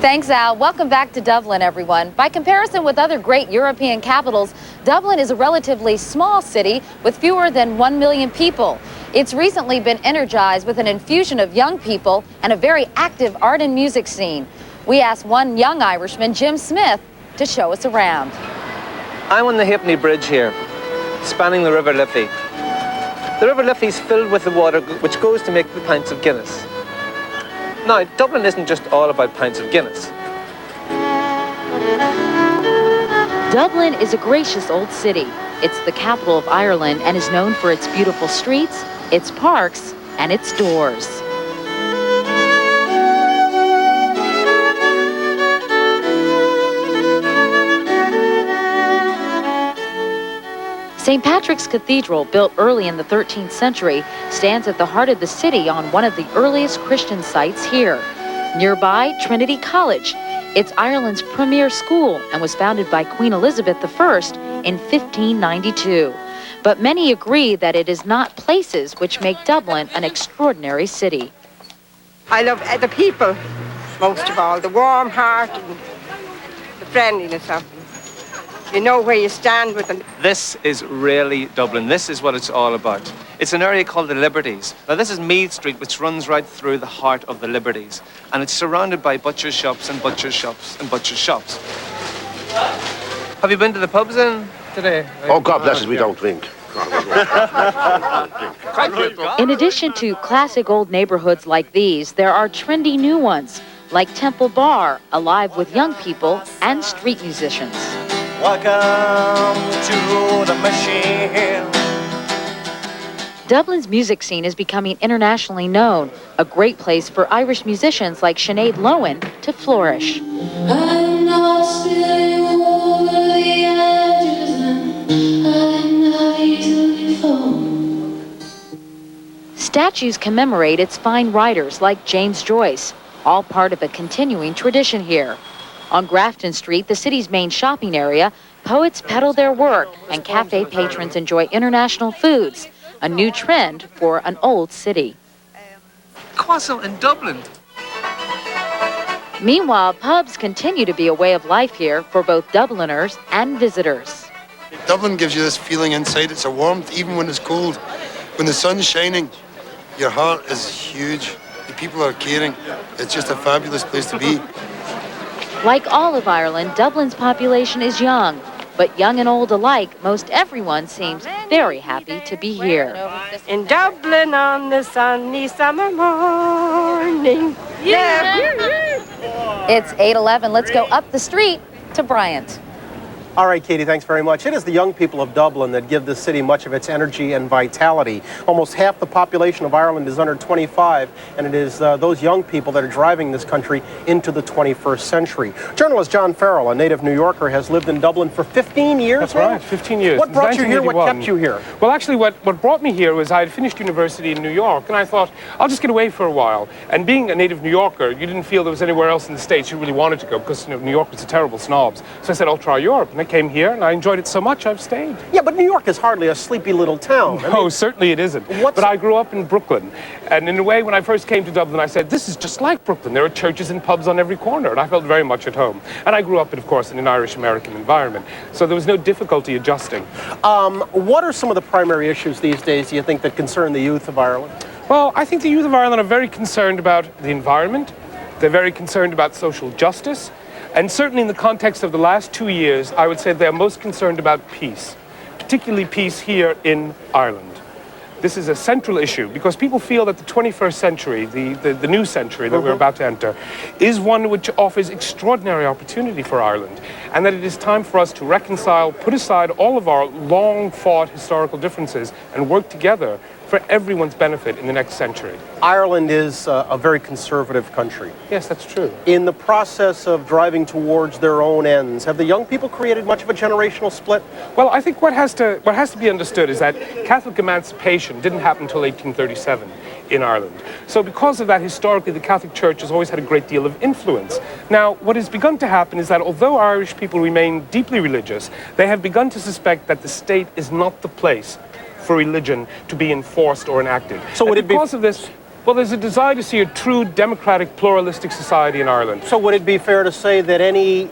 Thanks, Al. Welcome back to Dublin, everyone. By comparison with other great European capitals, Dublin is a relatively small city with fewer than 1 million people. It's recently been energized with an infusion of young people and a very active art and music scene. We asked one young Irishman, Jim Smith, to show us around. I'm on the Halfpenny Bridge here, spanning the River Liffey. The River Liffey is filled with the water which goes to make the pints of Guinness. Now, Dublin isn't just all about pints of Guinness. Dublin is a gracious old city. It's the capital of Ireland and is known for its beautiful streets, its parks, and its doors. St. Patrick's Cathedral, built early in the 13th century, stands at the heart of the city on one of the earliest Christian sites here. Nearby, Trinity College. It's Ireland's premier school and was founded by Queen Elizabeth I in 1592. But many agree that it is not places which make Dublin an extraordinary city. I love the people, most of all, the warm heart and the friendliness of them. You know where you stand with them. This is really Dublin. This is what it's all about. It's an area called the Liberties. Now, this is Meath Street, which runs right through the heart of the Liberties. And it's surrounded by butcher's shops and butcher's shops and butcher's shops. Have you been to the pubs then today? Oh, God bless us, we don't drink. In addition to classic old neighborhoods like these, there are trendy new ones, like Temple Bar, alive with young people and street musicians. Welcome to the machine. Dublin's music scene is becoming internationally known, a great place for Irish musicians like Sinead Lohan to flourish. I'm not spilling over the edges and I'm not easily fooled. Statues commemorate its fine writers like James Joyce, all part of a continuing tradition here. On Grafton Street, the city's main shopping area, poets peddle their work and cafe patrons enjoy international foods, a new trend for an old city. Croissant in Dublin. Meanwhile, pubs continue to be a way of life here for both Dubliners and visitors. Dublin gives you this feeling inside. It's a warmth, even when it's cold. When the sun's shining, your heart is huge. The people are caring. It's just a fabulous place to be. Like all of Ireland, Dublin's population is young, but young and old alike, most everyone seems very happy to be here. In Dublin on the sunny summer morning. Yeah. It's 8:11. Let's go up the street to Bryant. All right, Katie, thanks very much. It is the young people of Dublin that give the city much of its energy and vitality. Almost half the population of Ireland is under 25, and it is those young people that are driving this country into the 21st century. Journalist John Farrel, a native New Yorker, has lived in Dublin for 15 years. That's right, 15 years. What brought you here? What kept you here? Well, actually, what brought me here was I had finished university in New York, and I thought, I'll just get away for a while. And being a native New Yorker, you didn't feel there was anywhere else in the States you really wanted to go, because New York was a terrible snobs. So I said, I'll try Europe. And I came here, and I enjoyed it so much, I've stayed. Yeah, but New York is hardly a sleepy little town. No, certainly it isn't. But I grew up in Brooklyn. And in a way, when I first came to Dublin, I said, this is just like Brooklyn. There are churches and pubs on every corner, and I felt very much at home. And I grew up, of course, in an Irish-American environment. So there was no difficulty adjusting. What are some of the primary issues these days, do you think, that concern the youth of Ireland? Well, I think the youth of Ireland are very concerned about the environment. They're very concerned about social justice. And certainly in the context of the last 2 years, I would say they're most concerned about peace, particularly peace here in Ireland. This is a central issue because people feel that the 21st century, the new century that we're about to enter, is one which offers extraordinary opportunity for Ireland, and that it is time for us to reconcile, put aside all of our long-fought historical differences and work together for everyone's benefit in the next century. Ireland is a very conservative country. Yes, that's true. In the process of driving towards their own ends, have the young people created much of a generational split? Well, I think what has to be understood is that Catholic emancipation didn't happen until 1837 in Ireland. So because of that, historically, the Catholic Church has always had a great deal of influence. Now, what has begun to happen is that although Irish people remain deeply religious, they have begun to suspect that the state is not the place for religion to be enforced or enacted. So would it be because of this? Well, there's a desire to see a true democratic, pluralistic society in Ireland. So would it be fair to say that any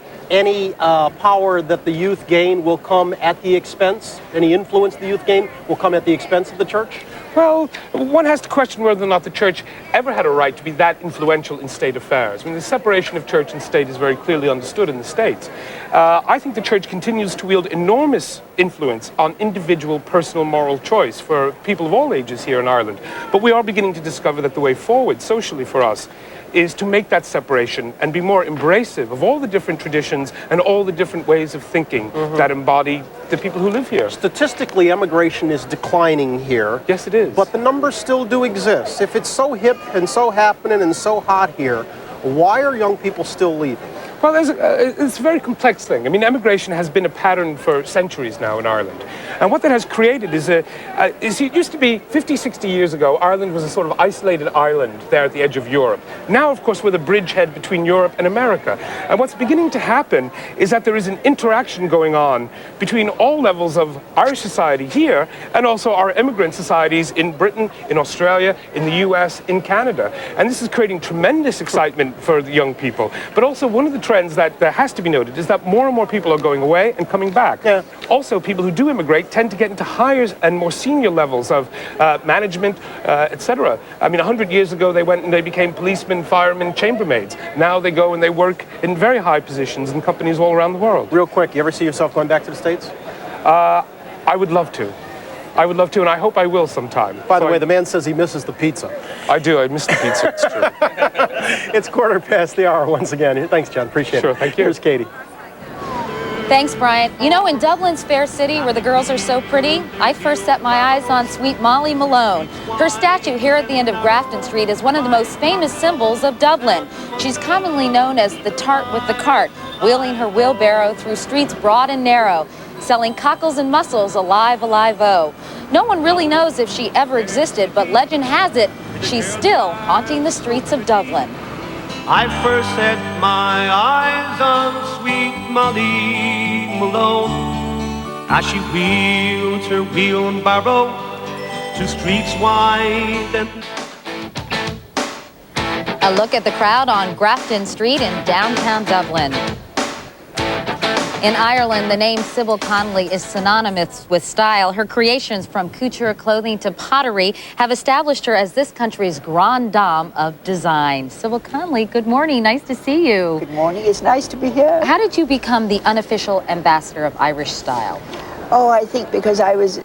power that the youth gain will come at the expense, any influence the youth gain will come at the expense of the church? Well, one has to question whether or not the church ever had a right to be that influential in state affairs. I mean, the separation of church and state is very clearly understood in the States. I think the church continues to wield enormous influence on individual personal moral choice for people of all ages here in Ireland. But we are beginning to discover that the way forward socially for us is to make that separation and be more embracive of all the different traditions and all the different ways of thinking that embody the people who live here. Statistically, emigration is declining here. Yes, it is. But the numbers still do exist. If it's so hip and so happening and so hot here, why are young people still leaving? Well, it's a very complex thing. I mean, emigration has been a pattern for centuries now in Ireland. And what that has created is it used to be 50, 60 years ago, Ireland was a sort of isolated island there at the edge of Europe. Now, of course, we're the bridgehead between Europe and America. And what's beginning to happen is that there is an interaction going on between all levels of Irish society here and also our immigrant societies in Britain, in Australia, in the US, in Canada. And this is creating tremendous excitement for the young people. But also one of the trends that has to be noted is that more and more people are going away and coming back. Yeah. Also, people who do immigrate tend to get into higher and more senior levels of management, etc. I mean, 100 years ago, they went and they became policemen, firemen, chambermaids. Now they go and they work in very high positions in companies all around the world. Real quick, you ever see yourself going back to the States? I would love to. I would love to, and I hope I will sometime. By the way, the man says he misses the pizza. I do. I miss the pizza. It's true. It's 1:15 once again. Thanks, John. Appreciate it. Sure, thank you. Here's Katie. Thanks, Bryant. You know, in Dublin's fair city where the girls are so pretty, I first set my eyes on sweet Molly Malone. Her statue here at the end of Grafton Street is one of the most famous symbols of Dublin. She's commonly known as the tart with the cart, wheeling her wheelbarrow through streets broad and narrow, selling cockles and mussels alive, alive-o. No one really knows if she ever existed, but legend has it she's still haunting the streets of Dublin. I first set my eyes on sweet Molly Malone as she wheeled her wheelbarrow to streets wide and... A look at the crowd on Grafton Street in downtown Dublin. In Ireland, the name Sybil Connolly is synonymous with style. Her creations from couture clothing to pottery have established her as this country's grande dame of design. Sybil Connolly, good morning. Nice to see you. Good morning. It's nice to be here. How did you become the unofficial ambassador of Irish style? Oh, I think because I was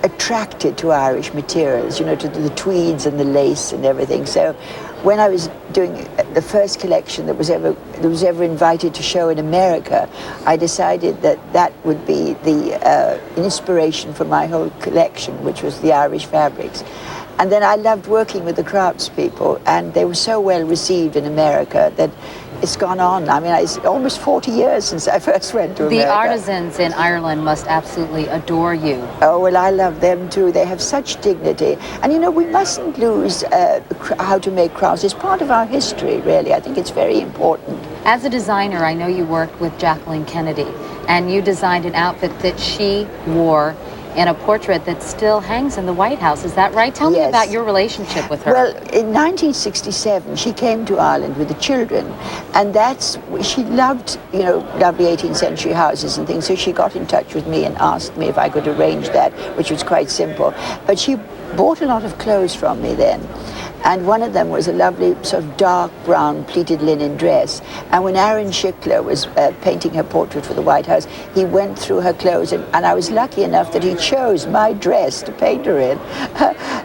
attracted to Irish materials, you know, to the tweeds and the lace and everything. So when I was doing the first collection that was ever invited to show in America, I decided that that would be the inspiration for my whole collection, which was the Irish fabrics. And then I loved working with the craftspeople, and they were so well received in America that it's gone on. I mean, it's almost 40 years since I first went to America. The artisans in Ireland must absolutely adore you. Oh, well, I love them too. They have such dignity. And, you know, we mustn't lose how to make crafts. It's part of our history, really. I think it's very important. As a designer, I know you worked with Jacqueline Kennedy, and you designed an outfit that she wore in a portrait that still hangs in the White House. Is that right? Tell me about your relationship with her. Well, in 1967, she came to Ireland with the children, and she loved, you know, lovely 18th century houses and things, so she got in touch with me and asked me if I could arrange that, which was quite simple. But she bought a lot of clothes from me then. And one of them was a lovely sort of dark brown pleated linen dress. And when Aaron Schickler was painting her portrait for the White House, he went through her clothes, and I was lucky enough that he chose my dress to paint her in.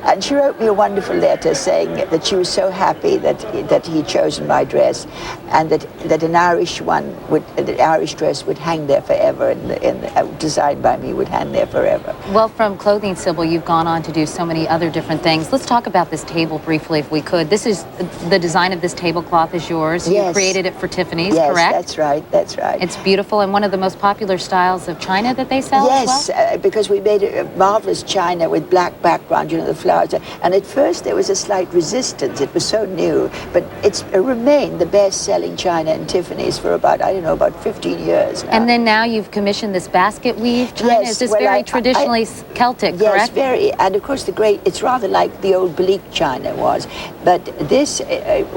And she wrote me a wonderful letter saying that she was so happy that he'd chosen my dress, and that an Irish Irish dress would hang there forever, and designed by me would hang there forever. Well, from clothing, Sybil, you've gone on to do so many other different things. Let's talk about this table briefly, if we could. This is the design of this tablecloth is yours. Yes. You created it for Tiffany's, yes, correct? That's right. That's right. It's beautiful and one of the most popular styles of china that they sell. Yes, as well? because we made a marvelous china with black background, you know, the flowers. And at first there was a slight resistance. It was so new, but it's remained the best-selling china in Tiffany's for about 15 years now. And then now you've commissioned this basket weave china. Yes, Is this well, very traditionally Celtic, correct? Yes, very. And of course, it's rather like the old Balik china was. was. But this,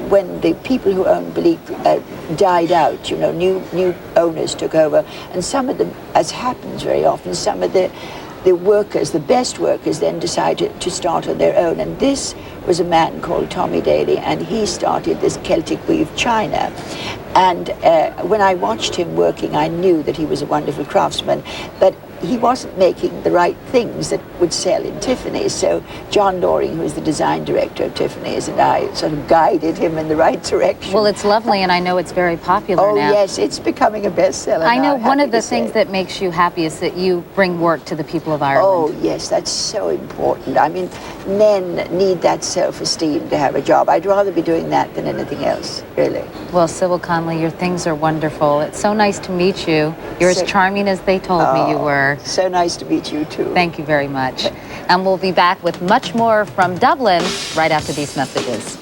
when the people who owned Believe died out, you know, new owners took over, and some of them, as happens very often, some of the workers, the best workers, then decided to start on their own. And this was a man called Tommy Daly, and he started this Celtic weave china. And when I watched him working, I knew that he was a wonderful craftsman, but he wasn't making the right things that would sell in Tiffany's. So John Loring, who is the design director of Tiffany's, and I sort of guided him in the right direction. Well, it's lovely, and I know it's very popular now. Oh, yes, it's becoming a bestseller. I know now, one of the to things say. that makes you happy is that you bring work to the people of Ireland. Oh, yes, that's so important. I mean, men need that self-esteem to have a job. I'd rather be doing that than anything else, really. Well, Sybil Connolly, your things are wonderful. It's so nice to meet you. You're as charming as they told me you were. So nice to meet you, too. Thank you very much. And we'll be back with much more from Dublin right after these messages.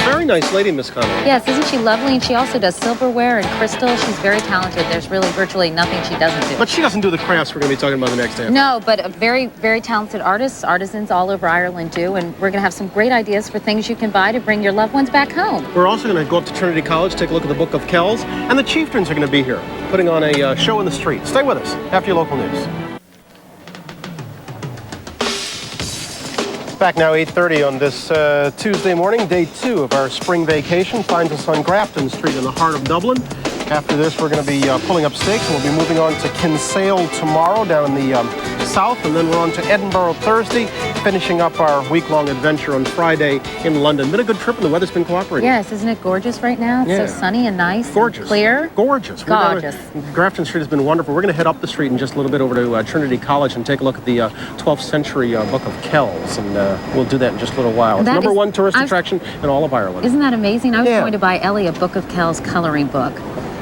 Very nice lady, Miss Connolly. Yes, isn't she lovely? And she also does silverware and crystal. She's very talented. There's really virtually nothing she doesn't do. But she doesn't do the crafts we're going to be talking about the next day. No, but a very, very talented artists, artisans all over Ireland do. And we're going to have some great ideas for things you can buy to bring your loved ones back home. We're also going to go up to Trinity College, take a look at the Book of Kells, and the Chieftains are going to be here, putting on a show in the street. Stay with us after your local news. Back now, 8:30 on this Tuesday morning. Day 2 of our spring vacation finds us on Grafton Street in the heart of Dublin. After this, we're going to be pulling up stakes, and we'll be moving on to Kinsale tomorrow down in the south, and then we're on to Edinburgh Thursday, finishing up our week-long adventure on Friday in London. Been a good trip, and the weather's been cooperating. Yes, isn't it gorgeous right now? It's so sunny and nice. Gorgeous. And clear. Gorgeous. Gorgeous. Grafton Street has been wonderful. We're going to head up the street in just a little bit over to Trinity College and take a look at the 12th century Book of Kells, and we'll do that in just a little while. It's That number is- one tourist attraction in all of Ireland. Isn't that amazing? I was Yeah. going to buy Ellie a Book of Kells coloring book.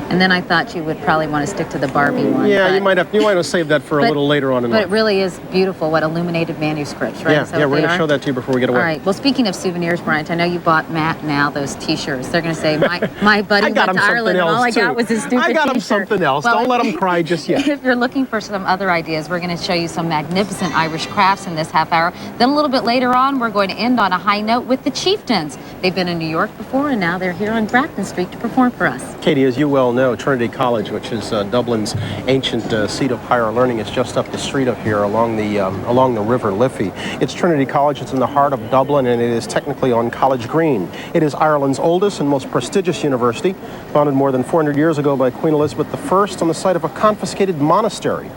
And then I thought you would probably want to stick to the Barbie one. Yeah, but, you might have saved that for a little later on in But life. it really is beautiful, what illuminated manuscripts, right? Yeah, Is that yeah, what we're they going to are? show that to you before we get away. All right. Well, speaking of souvenirs, Bryant, I know you bought Matt now those T-shirts. They're going to say, my buddy I got went him to Ireland, and all I got was this stupid I got him T-shirt. something else. Well, Don't let him cry just yet. If you're looking for some other ideas, we're going to show you some magnificent Irish crafts in this half hour. Then a little bit later on, we're going to end on a high note with the Chieftains. They've been in New York before, and now they're here on Grafton Street to perform for us. Katie, as you well know, Trinity College, which is Dublin's ancient seat of higher learning, is just up the street of here along the River Liffey. It's Trinity College. It's in the heart of Dublin, and it is technically on College Green. It is Ireland's oldest and most prestigious university, founded more than 400 years ago by Queen Elizabeth I on the site of a confiscated monastery.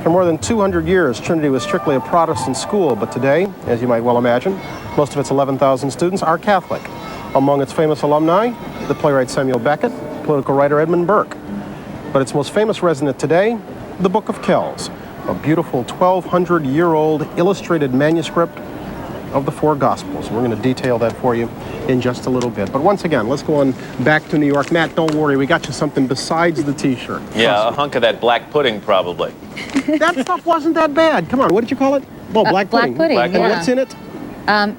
For more than 200 years, Trinity was strictly a Protestant school, but today, as you might well imagine, most of its 11,000 students are Catholic. Among its famous alumni, the playwright Samuel Beckett, political writer Edmund Burke. But its most famous resident today, the Book of Kells, a beautiful 1,200-year-old illustrated manuscript of the 4 Gospels. We're going to detail that for you in just a little bit. But once again, let's go on back to New York. Matt, don't worry, we got you something besides the T-shirt. Yeah, a hunk of that black pudding, probably. That stuff wasn't that bad. Come on, what did you call it? Oh, black pudding. Black pudding, Black And yeah. what's in it?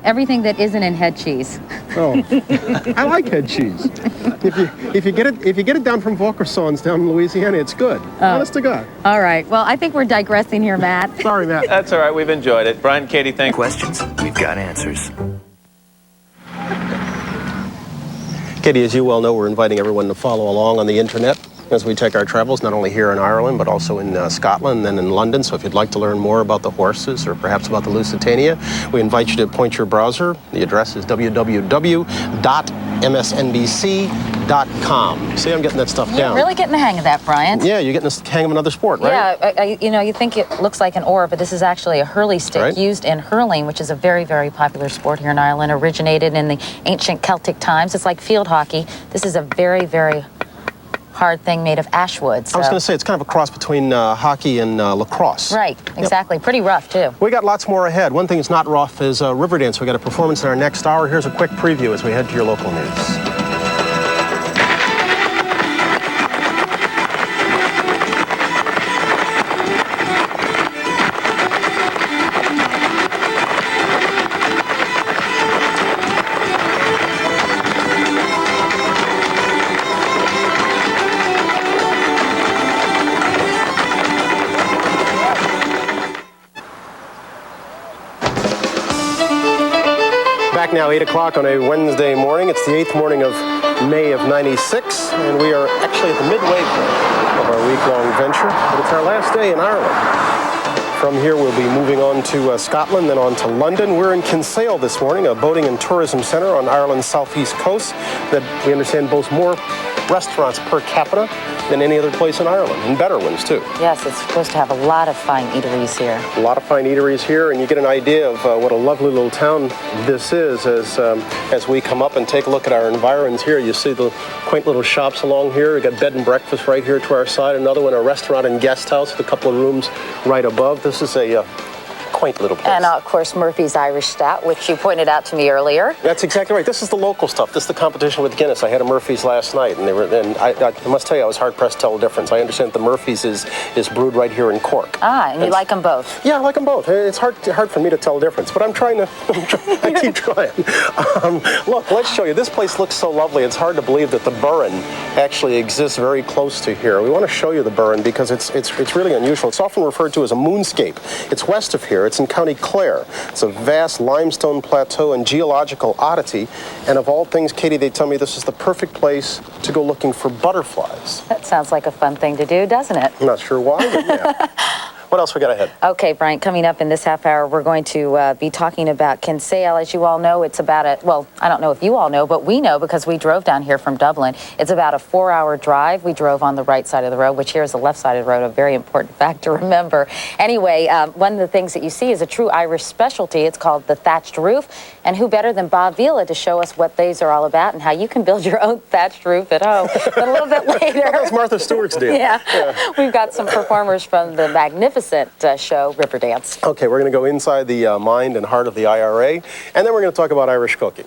Everything that isn't in head cheese. Oh, I like head cheese. If you get it down from Vauquerson's down in Louisiana, it's good. Honest to God. All right. Well, I think we're digressing here, Matt. Sorry, Matt. That's all right. We've enjoyed it. Brian, Katie, thank you. Questions? We've got answers. Katie, as you well know, we're inviting everyone to follow along on the internet as we take our travels, not only here in Ireland, but also in Scotland and in London. So if you'd like to learn more about the horses or perhaps about the Lusitania, we invite you to point your browser. The address is www.msnbc.com. See, I'm getting that stuff You're down. really getting the hang of that, Bryant. Yeah, you're getting the hang of another sport, right? Yeah, you think it looks like an oar, but this is actually a hurley stick Right. used in hurling, which is a very, very popular sport here in Ireland, originated in the ancient Celtic times. It's like field hockey. This is a very, very hard thing made of ash wood. So. I was going to say, it's kind of a cross between hockey and lacrosse. Right, exactly. Pretty rough, too. We got lots more ahead. One thing that's not rough is Riverdance. We got a performance in our next hour. Here's a quick preview as we head to your local news. Back now, 8 o'clock on a Wednesday morning. It's the 8th morning of May of '96, and we are actually at the midway point of our week-long venture, but it's our last day in Ireland. From here, we'll be moving on to Scotland, then on to London. We're in Kinsale this morning, a boating and tourism centre on Ireland's southeast coast that we understand boasts more restaurants per capita than any other place in Ireland, and better ones too. Yes, it's supposed to have a lot of fine eateries here. A lot of fine eateries here, and you get an idea of what a lovely little town this is as we come up and take a look at our environs here. You see the quaint little shops along here. We've got bed and breakfast right here to our side. Another one, a restaurant and guest house with a couple of rooms right above. This is a quaint little place. And of course, Murphy's Irish Stout, which you pointed out to me earlier. That's exactly right. This is the local stuff. This is the competition with Guinness. I had a Murphy's last night, and I must tell you, I was hard pressed to tell the difference. I understand the Murphy's is brewed right here in Cork. Ah, and you like them both? Yeah, I like them both. It's hard for me to tell the difference, but I'm trying to. I keep trying. Look, let's show you. This place looks so lovely. It's hard to believe that the Burren actually exists very close to here. We want to show you the Burren because it's really unusual. It's often referred to as a moonscape. It's west of here. It's in County Clare. It's a vast limestone plateau and geological oddity. And of all things, Katie, they tell me this is the perfect place to go looking for butterflies. That sounds like a fun thing to do, doesn't it? I'm not sure why, but yeah. What else we got ahead? Okay, Bryant, coming up in this half hour, we're going to be talking about Kinsale. As you all know, it's about well, I don't know if you all know, but we know because we drove down here from Dublin. It's about a 4-hour drive. We drove on the right side of the road, which here is the left side of the road, a very important fact to remember. Anyway, one of the things that you see is a true Irish specialty. It's called the thatched roof. And who better than Bob Vila to show us what these are all about and how you can build your own thatched roof at home. But a little bit later. That's Martha Stewart's deal. Yeah. We've got some performers from the magnificent show Riverdance. Okay, we're going to go inside the mind and heart of the IRA, and then we're going to talk about Irish cooking.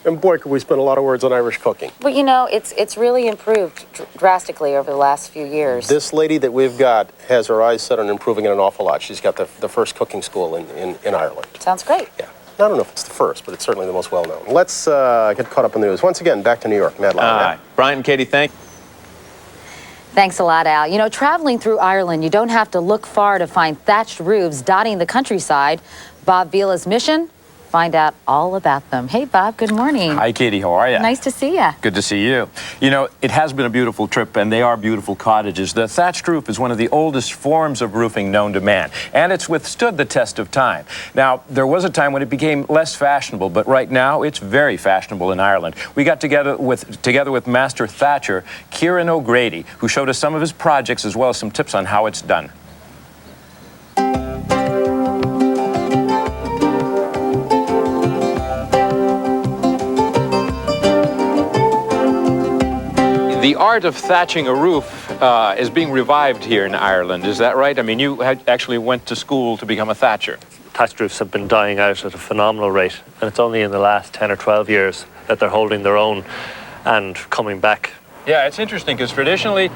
And boy, could we spend a lot of words on Irish cooking. But you know, it's really improved drastically over the last few years. This lady that we've got has her eyes set on improving it an awful lot. She's got the first cooking school in Ireland. Sounds great. Yeah. I don't know if it's the first, but it's certainly the most well-known. Let's get caught up in the news. Once again, back to New York. Madeline. Bryant and Katie, thank you. Thanks a lot, Al. You know, traveling through Ireland, you don't have to look far to find thatched roofs dotting the countryside. Bob Vila's mission? Find out all about them. Hey, Bob, good morning. Hi, Katie. How are you? Nice to see you. Good to see you. You know, it has been a beautiful trip, and they are beautiful cottages. The thatched roof is one of the oldest forms of roofing known to man, and it's withstood the test of time. Now, there was a time when it became less fashionable, but right now it's very fashionable in Ireland. We got together with master thatcher, Kieran O'Grady, who showed us some of his projects as well as some tips on how it's done. The art of thatching a roof is being revived here in Ireland, is that right? I mean, you actually went to school to become a thatcher. Thatched roofs have been dying out at a phenomenal rate, and it's only in the last 10 or 12 years that they're holding their own and coming back. Yeah, it's interesting because traditionally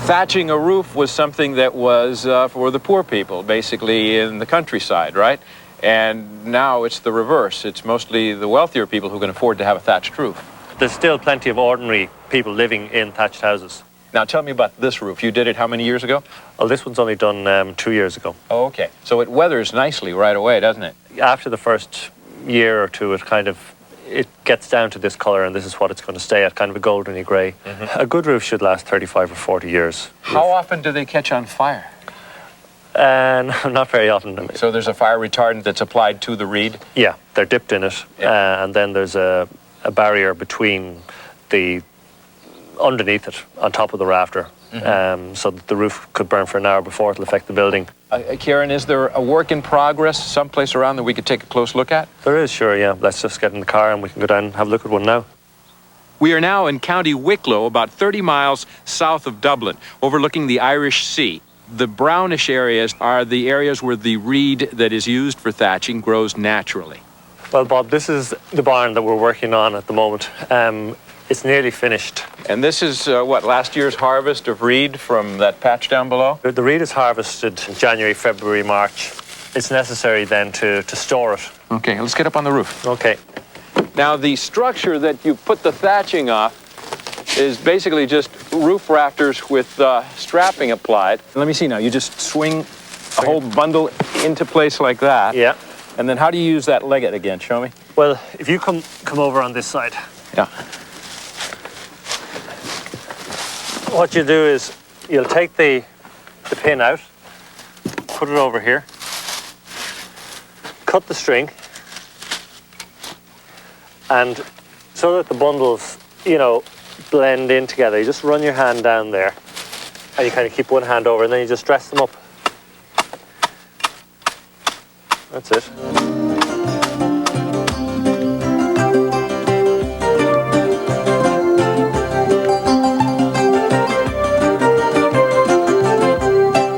thatching a roof was something that was for the poor people, basically in the countryside, right? And now it's the reverse. It's mostly the wealthier people who can afford to have a thatched roof. There's still plenty of ordinary people living in thatched houses. Now tell me about this roof. You did it how many years ago? Well, this one's only done 2 years ago. Oh, okay. So it weathers nicely right away, doesn't it? After the first year or two, it gets down to this color, and this is what it's going to stay at, kind of a goldeny gray. Mm-hmm. A good roof should last 35 or 40 years. How often do they catch on fire? Not very often. So there's a fire retardant that's applied to the reed? Yeah, they're dipped in it, and then there's a barrier between underneath it, on top of the rafter, so that the roof could burn for an hour before it'll affect the building. Kieran, is there a work in progress someplace around that we could take a close look at? There is, sure, yeah. Let's just get in the car and we can go down and have a look at one now. We are now in County Wicklow, about 30 miles south of Dublin, overlooking the Irish Sea. The brownish areas are the areas where the reed that is used for thatching grows naturally. Well, Bob, this is the barn that we're working on at the moment. It's nearly finished. And this is, last year's harvest of reed from that patch down below? The reed is harvested in January, February, March. It's necessary then to store it. Okay, let's get up on the roof. Okay. Now, the structure that you put the thatching off is basically just roof rafters with strapping applied. Let me see now. You just swing a whole bundle into place like that. Yeah. And then how do you use that legget again? Show me. Well, if you come over on this side. Yeah. What you do is you'll take the pin out, put it over here, cut the string, and so that the bundles, you know, blend in together, you just run your hand down there and you kind of keep one hand over and then you just dress them up. That's it.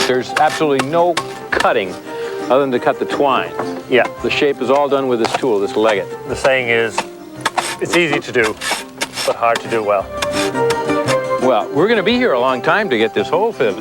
There's absolutely no cutting other than to cut the twine. Yeah. The shape is all done with this tool, this legged. The saying is, it's easy to do, but hard to do well. Well, we're going to be here a long time to get this whole fit.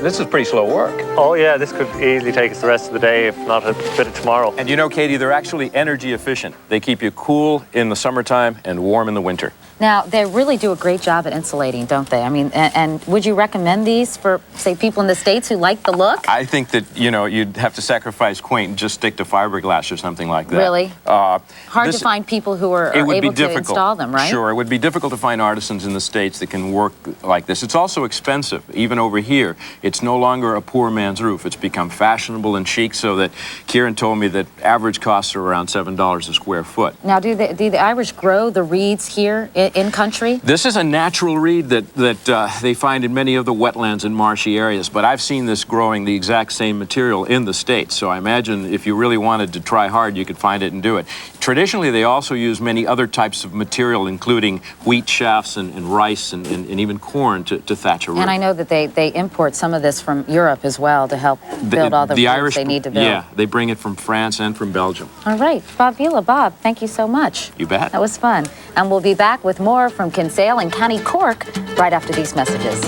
This is pretty slow work. Oh yeah, this could easily take us the rest of the day, if not a bit of tomorrow. And you know, Katie, they're actually energy efficient. They keep you cool in the summertime and warm in the winter. Now, they really do a great job at insulating, don't they? I mean, and would you recommend these for, say, people in the States who like the look? I think that, you know, you'd have to sacrifice quaint and just stick to fiberglass or something like that. Really? Hard to find people who are able to install them, right? Sure, it would be difficult to find artisans in the States that can work like this. It's also expensive. Even over here, it's no longer a poor man's roof. It's become fashionable and chic, so that Kieran told me that average costs are around $7 a square foot. Now, do the Irish grow the reeds here in country? This is a natural reed that they find in many of the wetlands and marshy areas, but I've seen this growing the exact same material in the States, so I imagine if you really wanted to try hard, you could find it and do it. Traditionally, they also use many other types of material, including wheat shafts and rice and even corn to thatch a roof. And I know that they import some of this from Europe as well to help build all the roofs Irish, they need to build. Yeah, they bring it from France and from Belgium. All right, Bob Vila. Bob, thank you so much. You bet. That was fun. And we'll be back with more from Kinsale and County Cork right after these messages.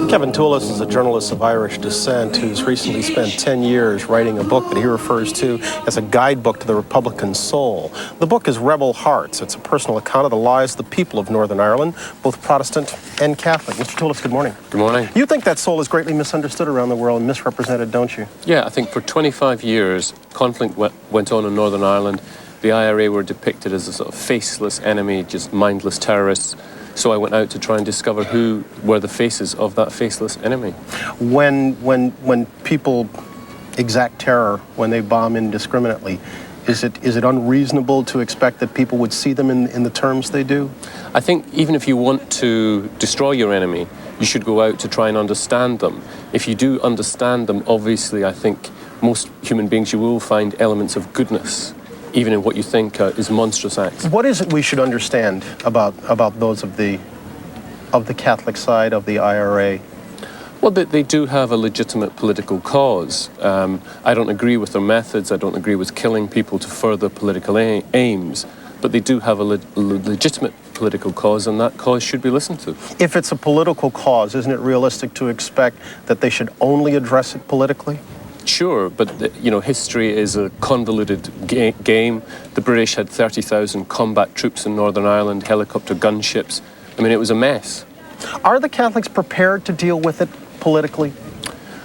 Kevin Toolis is a journalist of Irish descent who's recently spent 10 years writing a book that he refers to as a guidebook to the Republican soul. The book is Rebel Hearts. It's a personal account of the lives of the people of Northern Ireland, both Protestant and Catholic. Mr. Toolis, good morning. Good morning. You think that soul is greatly misunderstood around the world and misrepresented, don't you? Yeah, I think for 25 years, conflict went on in Northern Ireland. The IRA were depicted as a sort of faceless enemy, just mindless terrorists. So I went out to try and discover who were the faces of that faceless enemy. When people exact terror, when they bomb indiscriminately, is it unreasonable to expect that people would see them in the terms they do? I think even if you want to destroy your enemy, you should go out to try and understand them. If you do understand them, obviously I think most human beings, you will find elements of goodness, even in what you think is monstrous acts. What is it we should understand about those of the Catholic side of the IRA? Well, they do have a legitimate political cause. I don't agree with their methods. I don't agree with killing people to further political aims. But they do have a legitimate political cause, and that cause should be listened to. If it's a political cause, isn't it realistic to expect that they should only address it politically? Sure, but history is a convoluted game. The British had 30,000 combat troops in Northern Ireland, helicopter gunships. I mean, it was a mess. Are the Catholics prepared to deal with it politically?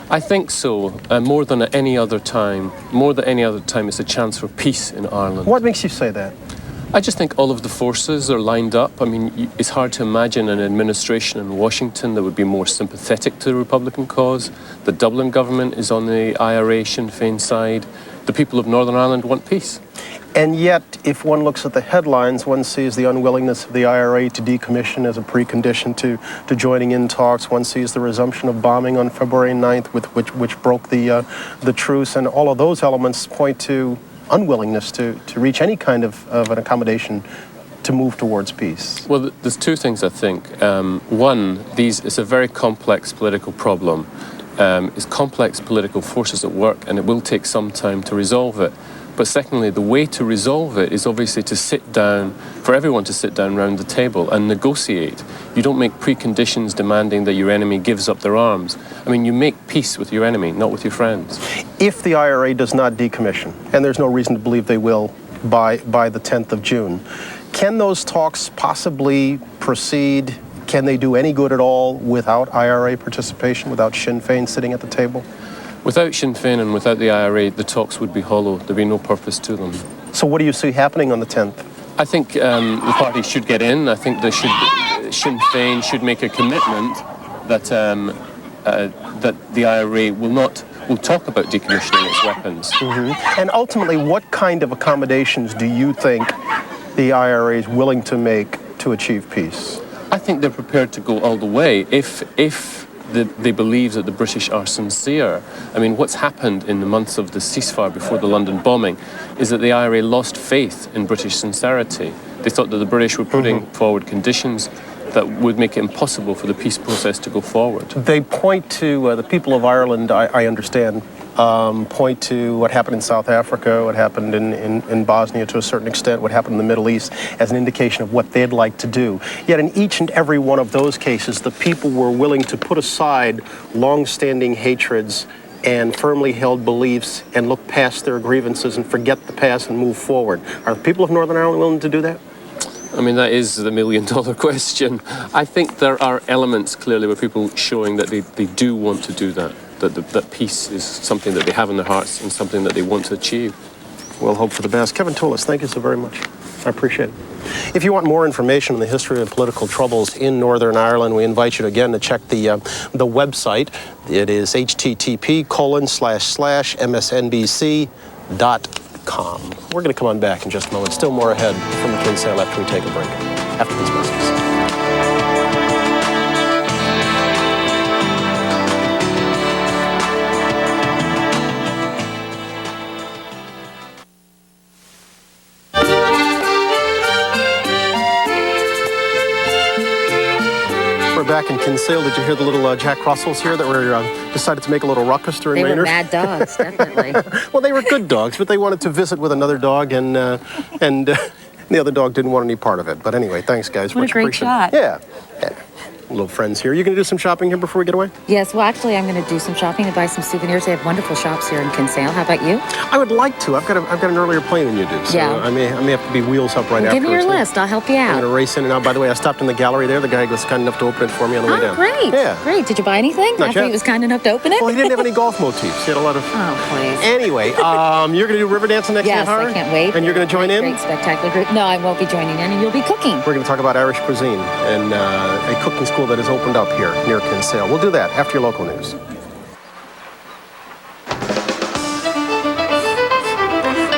I think so. More than at any other time. More than any other time, it's a chance for peace in Ireland. What makes you say that? I just think all of the forces are lined up. I mean, it's hard to imagine an administration in Washington that would be more sympathetic to the Republican cause. The Dublin government is on the IRA Sinn Féin side. The people of Northern Ireland want peace. And yet, if one looks at the headlines, one sees the unwillingness of the IRA to decommission as a precondition to joining in talks. One sees the resumption of bombing on February 9th, which broke the truce, and all of those elements point to unwillingness to reach any kind of an accommodation to move towards peace. Well, there's two things, I think. One, it's a very complex political problem. It's complex political forces at work, and it will take some time to resolve it. But secondly, the way to resolve it is obviously to sit down, for everyone to sit down round the table and negotiate. You don't make preconditions demanding that your enemy gives up their arms. I mean, you make peace with your enemy, not with your friends. If the IRA does not decommission, and there's no reason to believe they will by the 10th of June, can those talks possibly proceed? Can they do any good at all without IRA participation, without Sinn Féin sitting at the table? Without Sinn Féin and without the IRA, the talks would be hollow. There'd be no purpose to them. So what do you see happening on the 10th? I think the party should get in. I think Sinn Féin should make a commitment that that the IRA will talk about decommissioning its weapons. Mm-hmm. And ultimately, what kind of accommodations do you think the IRA is willing to make to achieve peace? I think they're prepared to go all the way if they believe that the British are sincere. I mean, what's happened in the months of the ceasefire before the London bombing is that the IRA lost faith in British sincerity. They thought that the British were putting forward conditions that would make it impossible for the peace process to go forward. They point to, the people of Ireland, I understand, point to what happened in South Africa, what happened in Bosnia to a certain extent, what happened in the Middle East as an indication of what they'd like to do. Yet in each and every one of those cases, the people were willing to put aside long-standing hatreds and firmly held beliefs and look past their grievances and forget the past and move forward. Are the people of Northern Ireland willing to do that? I mean, that is the million-dollar question. I think there are elements, clearly, where people showing that they do want to do that, that peace is something that they have in their hearts and something that they want to achieve. We'll hope for the best. Kevin Toolis, thank you so very much. I appreciate it. If you want more information on the history of political troubles in Northern Ireland, we invite you again to check the website. It is http://msnbc.com. We're going to come on back in just a moment. Still more ahead from the Kinsale after we take a break. After these messages. Back in Kinsale, did you hear the little Jack Russells here that were decided to make a little ruckus during They were Maynard? mad dogs, definitely. Well, they were good dogs, but they wanted to visit with another dog, and the other dog didn't want any part of it. But anyway, thanks, guys. What Much a great appreciated. shot. Yeah. Little friends here. You going to do some shopping here before we get away? Yes, well, actually, I'm going to do some shopping and buy some souvenirs. They have wonderful shops here in Kinsale. How about you? I would like to. I've got an earlier plane than you do, so Yeah. I may have to be wheels up right Well, afterwards. give me your list. I'll help you I'm out. going to race in and out. By the way, I stopped in the gallery there. The guy was kind enough to open it for me on the way down. Great. Yeah. Great. Did you buy anything Not after yet. he was kind enough to open it? Well, he didn't have any golf motifs. He had a lot of... Oh, please. Anyway, you're going to do Riverdance the next Yes, half hour? I can't wait. And you're going to join in? Great, spectacular group. No, I won't be joining in, and you'll be cooking. We're going to talk about Irish cuisine and a cooking school that has opened up here near Kinsale. We'll do that after your local news.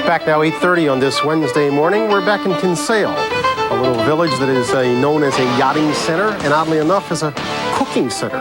Back now, 8:30 on this Wednesday morning. We're back in Kinsale, a little village that is known as a yachting center and oddly enough as a cooking center.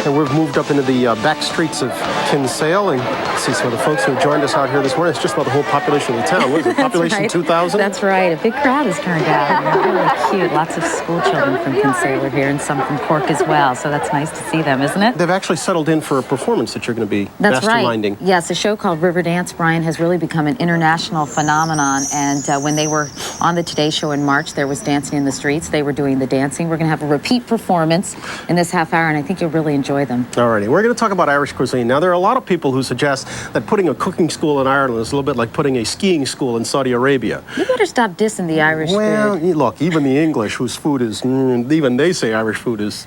And we've moved up into the back streets of Kinsale and see some of the folks who joined us out here this morning. It's just about the whole population of the town. What is it, population right. 2,000? That's right. A big crowd has turned out. Really cute. Lots of school children from Kinsale are here and some from Cork as well. So that's nice to see them, isn't it? They've actually settled in for a performance that you're going to be That's masterminding. right. Yes, a show called Riverdance, Bryant, has really become an international phenomenon. And when they were on the Today Show in March, there was dancing in the streets. They were doing the dancing. We're going to have a repeat performance in this half hour, and I think you'll really enjoy them. All righty. We're going to talk about Irish cuisine. Now, there are a lot of people who suggest that putting a cooking school in Ireland is a little bit like putting a skiing school in Saudi Arabia. You better stop dissing the Irish Well, food. look, even the English, whose food is, even they say Irish food is,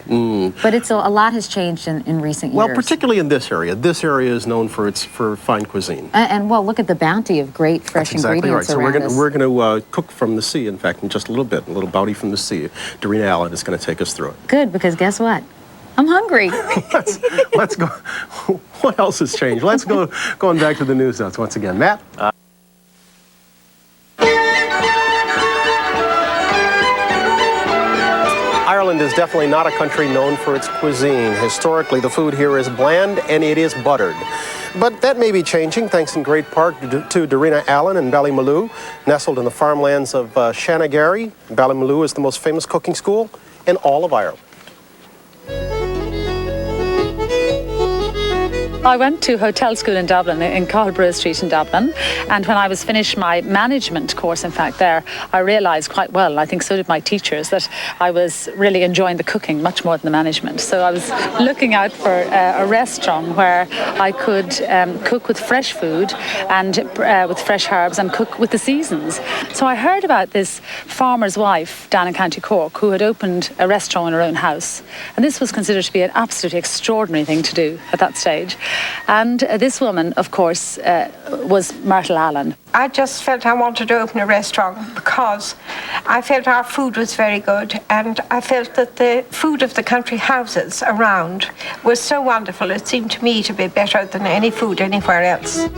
But it's a lot has changed in recent years. Well, particularly in this area. This area is known for fine cuisine. And well, look at the bounty of great fresh That's exactly right. ingredients So around us. we're going to cook from the sea, in fact, in just a little bit. A little bounty from the sea. Darina Allen is going to take us through it. Good, because guess what? I'm hungry. Let's go. What else has changed? Let's go. Going back to the news notes once again. Matt? Ireland is definitely not a country known for its cuisine. Historically, the food here is bland and it is buttered. But that may be changing, thanks in great part to Darina Allen and Ballymaloe, nestled in the farmlands of Shanagarry. Ballymaloe is the most famous cooking school in all of Ireland. I went to hotel school in Dublin, in Colborough Street in Dublin, and when I was finished my management course, in fact, there, I realised quite well, and I think so did my teachers, that I was really enjoying the cooking much more than the management. So I was looking out for a restaurant where I could cook with fresh food and with fresh herbs and cook with the seasons. So I heard about this farmer's wife down in County Cork who had opened a restaurant in her own house, and this was considered to be an absolutely extraordinary thing to do at that stage. And this woman, of course, was Myrtle Allen. I just felt I wanted to open a restaurant because I felt our food was very good, and I felt that the food of the country houses around was so wonderful. It seemed to me to be better than any food anywhere else.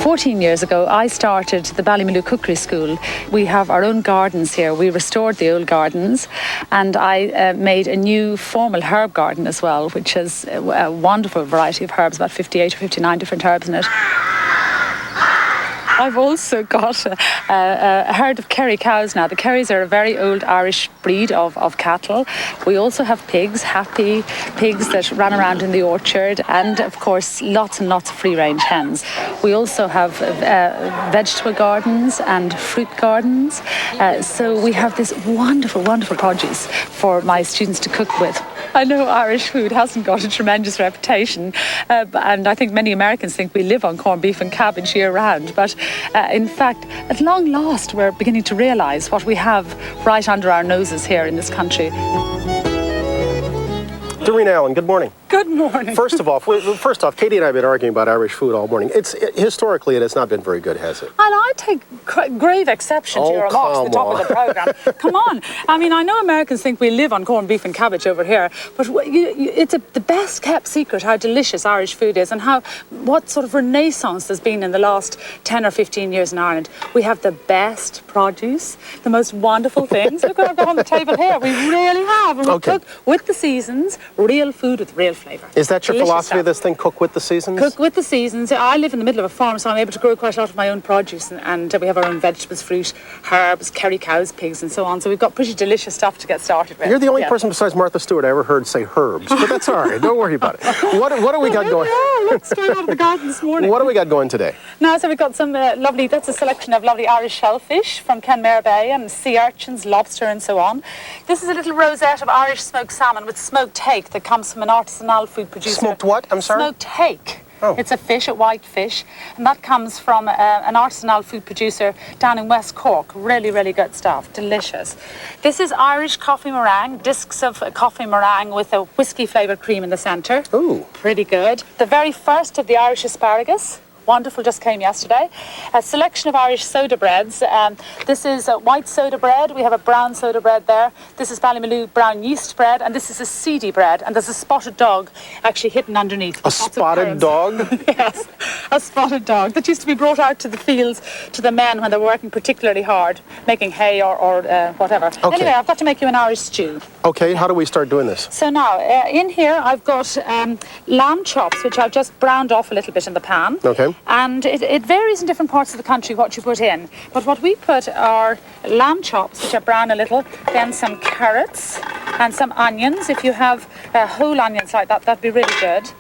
14 years ago, I started the Ballymaloe Cookery School. We have our own gardens here. We restored the old gardens, and I made a new formal herb garden as well, which has a wonderful variety of herbs, about 58 or 59 different herbs in it. I've also got a herd of Kerry cows now. The Kerrys are a very old Irish breed of cattle. We also have pigs, happy pigs that run around in the orchard, and of course lots and lots of free-range hens. We also have vegetable gardens and fruit gardens. So we have this wonderful, wonderful produce for my students to cook with. I know Irish food hasn't got a tremendous reputation, and I think many Americans think we live on corned beef and cabbage year-round, but in fact, at long last, we're beginning to realise what we have right under our noses here in this country. Darina Allen, good morning. Good morning. First off, Katie and I have been arguing about Irish food all morning. Historically, it has not been very good, has it? And I take grave exception to your remarks at the top of the programme. Come on. I mean, I know Americans think we live on corned beef and cabbage over here, but it's the best kept secret how delicious Irish food is, and what sort of renaissance there's been in the last 10 or 15 years in Ireland. We have the best produce, the most wonderful things. Look what I've got on the table here. We really have. And we cook with the seasons, real food with real flavour. Is that your philosophy of this thing, cook with the seasons? Cook with the seasons. I live in the middle of a farm, so I'm able to grow quite a lot of my own produce, and we have our own vegetables, fruit, herbs, Kerry cows, pigs, and so on. So we've got pretty delicious stuff to get started with. You're the only person besides Martha Stewart I ever heard say herbs, but that's all right. Don't worry about it. What do we got going? Look, straight out of the garden this morning. What do we got going today? Now, so we've got some lovely, that's a selection of lovely Irish shellfish from Kenmare Bay, and sea urchins, lobster, and so on. This is a little rosette of Irish smoked salmon with smoked hake that comes from an artisanal food producer. Smoked what? I'm sorry? Smoked hake. Oh. It's a fish, a white fish, and that comes from an artisanal food producer down in West Cork. Really, really good stuff. Delicious. This is Irish coffee meringue, discs of coffee meringue with a whiskey flavoured cream in the centre. Ooh. Pretty good. The very first of the Irish asparagus. Wonderful, just came yesterday. A selection of Irish soda breads. This is a white soda bread. We have a brown soda bread there. This is Ballymaloe brown yeast bread, and this is a seedy bread. And there's a spotted dog actually hidden underneath. A spotted dog? Yes, a spotted dog that used to be brought out to the fields to the men when they were working particularly hard, making hay or whatever. Okay. Anyway, I've got to make you an Irish stew. Okay, how do we start doing this? So now, in here I've got lamb chops, which I've just browned off a little bit in the pan. Okay. And it varies in different parts of the country what you put in. But what we put are lamb chops, which are brown a little, then some carrots and some onions. If you have whole onions like that, that'd be really good.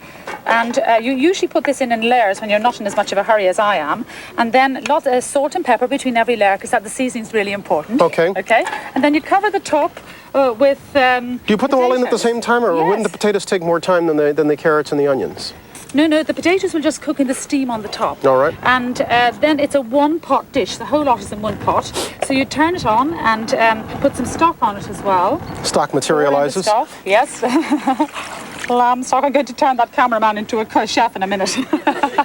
And you usually put this in layers when you're not in as much of a hurry as I am. And then lots of salt and pepper between every layer, because the seasoning's really important. Okay. Okay. And then you cover the top with Do you put them all in at the same time, or wouldn't the potatoes take more time than the carrots and the onions? No, the potatoes will just cook in the steam on the top. All right. And then it's a one-pot dish. The whole lot is in one pot. So you turn it on and put some stock on it as well. Stock materializes? Stock, yes. Lamb stock. I'm going to turn that cameraman into a chef in a minute.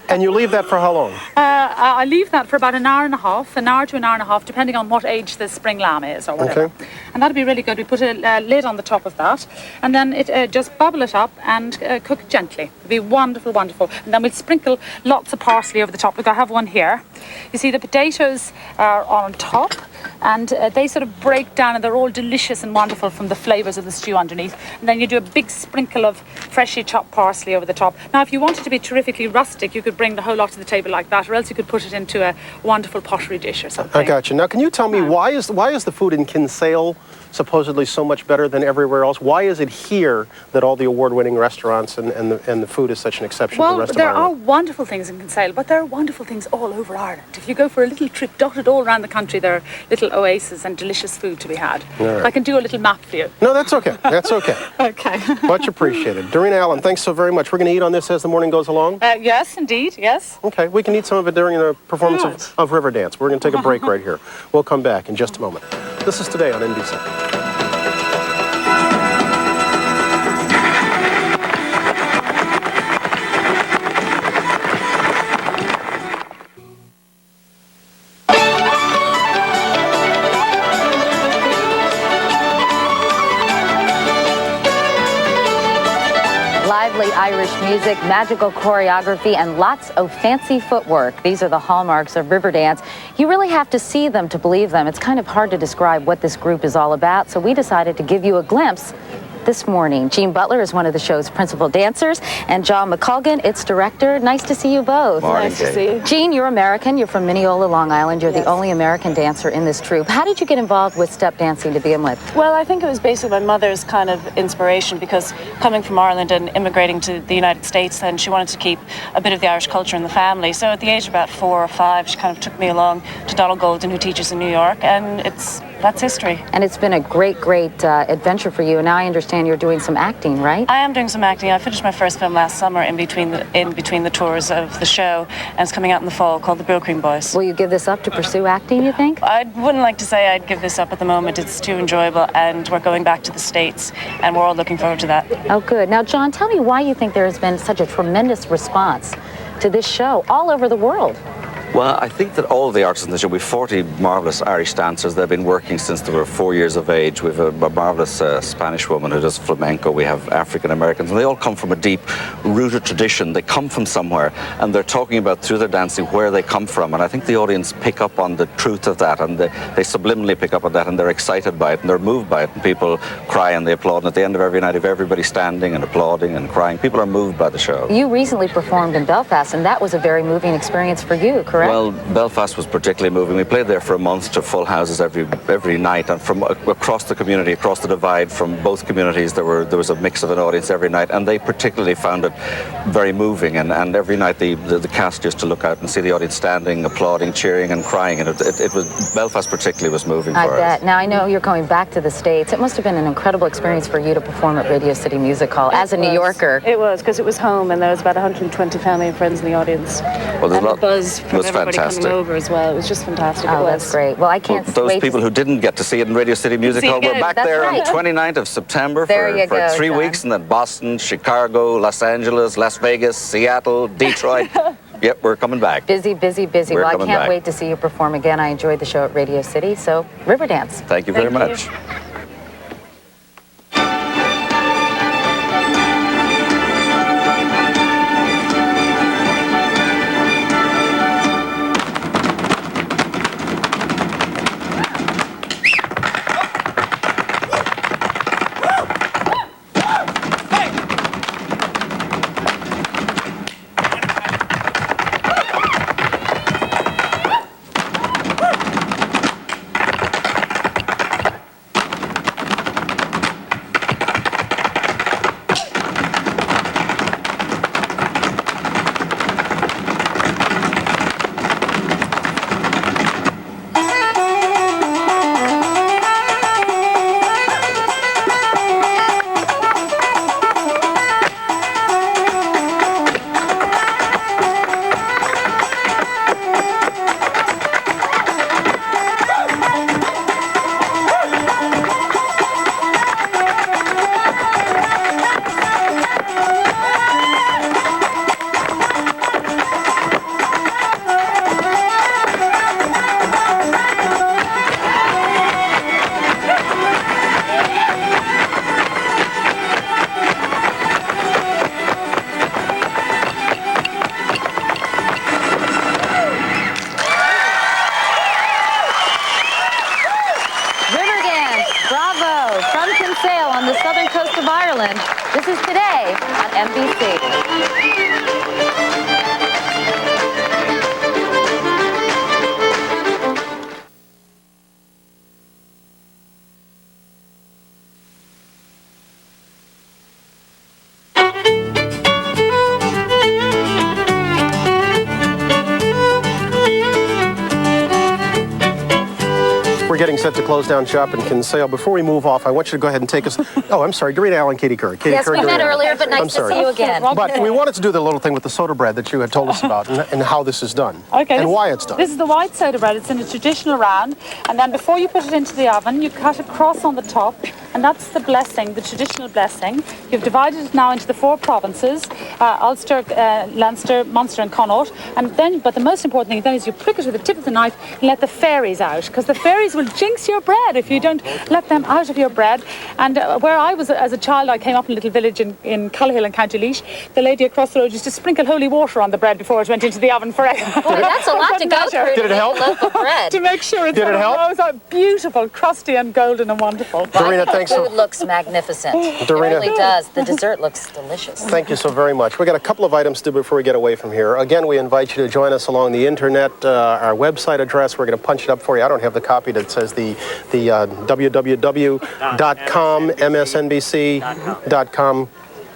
And you leave that for how long? I leave that for about an hour to an hour and a half, depending on what age the spring lamb is or whatever. Okay. And that'll be really good. We put a lid on the top of that, and then it just bubble it up and cook gently. It'll be wonderful, wonderful. And then we'll sprinkle lots of parsley over the top. Look, I have one here. You see the potatoes are on top. and they sort of break down, and they're all delicious and wonderful from the flavours of the stew underneath. And then you do a big sprinkle of freshly chopped parsley over the top. Now, if you wanted to be terrifically rustic, you could bring the whole lot to the table like that, or else you could put it into a wonderful pottery dish or something. I got you. Now, can you tell me why is the food in Kinsale supposedly so much better than everywhere else? Why is it here that all the award-winning restaurants and the food is such an exception to the rest of Ireland? Well, there are wonderful things in Kinsale, but there are wonderful things all over Ireland. If you go for a little trip dotted all around the country, there are little oases and delicious food to be had. Right. I can do a little map for you. No, that's okay. That's okay. Okay. Much appreciated. Darina Allen, thanks so very much. We're going to eat on this as the morning goes along? Yes, indeed, yes. Okay, we can eat some of it during the performance of Riverdance. We're going to take a break right here. We'll come back in just a moment. This is Today on NBC. Lively Irish music, magical choreography, and lots of fancy footwork. These are the hallmarks of Riverdance. You really have to see them to believe them. It's kind of hard to describe what this group is all about, so we decided to give you a glimpse this morning. Jean Butler is one of the show's principal dancers, and John McColgan, its director. Nice to see you both. Morning, nice to see you. Jean, you're American. You're from Mineola, Long Island. You're the only American dancer in this troupe. How did you get involved with step dancing to begin with? Well, I think it was basically my mother's kind of inspiration, because coming from Ireland and immigrating to the United States, then she wanted to keep a bit of the Irish culture in the family. So at the age of about 4 or 5, she kind of took me along to Donald Golden, who teaches in New York, and that's history. And it's been a great adventure for you. And now I understand you're doing some acting, right? I am doing some acting. I finished my first film last summer in between the tours of the show, and it's coming out in the fall, called The Brill Cream Boys. Will you give this up to pursue acting, you think? I wouldn't like to say I'd give this up at the moment. It's too enjoyable, and we're going back to the States, and we're all looking forward to that. Oh, good. Now, John, tell me why you think there has been such a tremendous response to this show all over the world. Well, I think that all of the artists in the show, we have 40 marvellous Irish dancers. They've been working since they were 4 years of age. We have a marvellous Spanish woman who does flamenco. We have African Americans, and they all come from a deep-rooted tradition. They come from somewhere, and they're talking about, through their dancing, where they come from. And I think the audience pick up on the truth of that, and they subliminally pick up on that, and they're excited by it, and they're moved by it. And people cry and they applaud. And at the end of every night, if everybody's standing and applauding and crying, people are moved by the show. You recently performed in Belfast, and that was a very moving experience for you, correct? Well, Belfast was particularly moving. We played there for a month to full houses every night, and from across the community, across the divide, from both communities, there was a mix of an audience every night, and they particularly found it very moving. And every night the cast used to look out and see the audience standing, applauding, cheering, and crying. And it was Belfast particularly was moving for us. I bet. Now I know you're going back to the States. It must have been an incredible experience for you to perform at Radio City Music Hall as a New Yorker. It was, because it was home, and there was about 120 family and friends in the audience. Well, and the buzz from everybody fantastic. coming over as well. It was just fantastic. Oh, that's great. Well, I can't wait. Those people who didn't get to see it in Radio City Music Hall, we're back there on the 29th of September for 3 weeks, and then Boston, Chicago, Los Angeles, Las Vegas, Seattle, Detroit. Yep, we're coming back. Busy. We're Well, I coming can't back. wait to see you perform again. I enjoyed the show at Radio City, so Riverdance. Thank you very much. getting set to close down shop in Kinsale. Before we move off, I want you to go ahead and take us. Oh, I'm sorry, Darina Allen, Katie Couric. Yes, we met Darina. earlier, but nice I'm to sorry. see you again. But we wanted to do the little thing with the soda bread that you had told us about and how this is done. Okay. And why it's done. This is the white soda bread. It's in a traditional round. And then before you put it into the oven, you cut a cross on the top. And that's the blessing, the traditional blessing. You've divided it now into the 4 provinces, Ulster, Leinster, Munster and Connaught. And then, but the most important thing then is you prick it with the tip of the knife and let the fairies out. Because the fairies will jinx your bread if you don't let them out of your bread. And where I was as a child, I came up in a little village in Cullihill in County Laois. The lady across the road used to sprinkle holy water on the bread before it went into the oven for Boy, that's a lot to go through. Did it help? To make sure it rose out beautiful, crusty and golden and wonderful. Darina, thanks The food looks magnificent. It really does. The dessert looks delicious. Thank you so very much. We got a couple of items to do before we get away from here. Again, we invite you to join us along the internet. Our website address, we're going to punch it up for you. I don't have the copy that says the www.com, msnbc.com.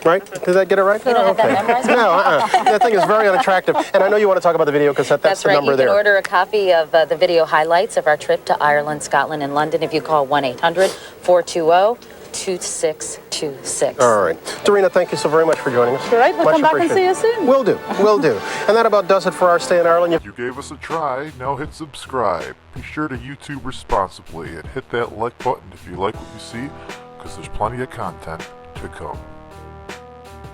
Right? Did I get it right? You don't have that memorized? No, that thing is very unattractive. And I know you want to talk about the video cassette. That's the right. number You there. can order a copy of the video highlights of our trip to Ireland, Scotland, and London if you call 1-800-420-2626. All right. Darina, thank you so very much for joining us. All right, we'll Much come back and see appreciated. you soon. Will do. Will do. And that about does it for our stay in Ireland. You gave us a try. Now hit subscribe. Be sure to YouTube responsibly and hit that like button if you like what you see, because there's plenty of content to come.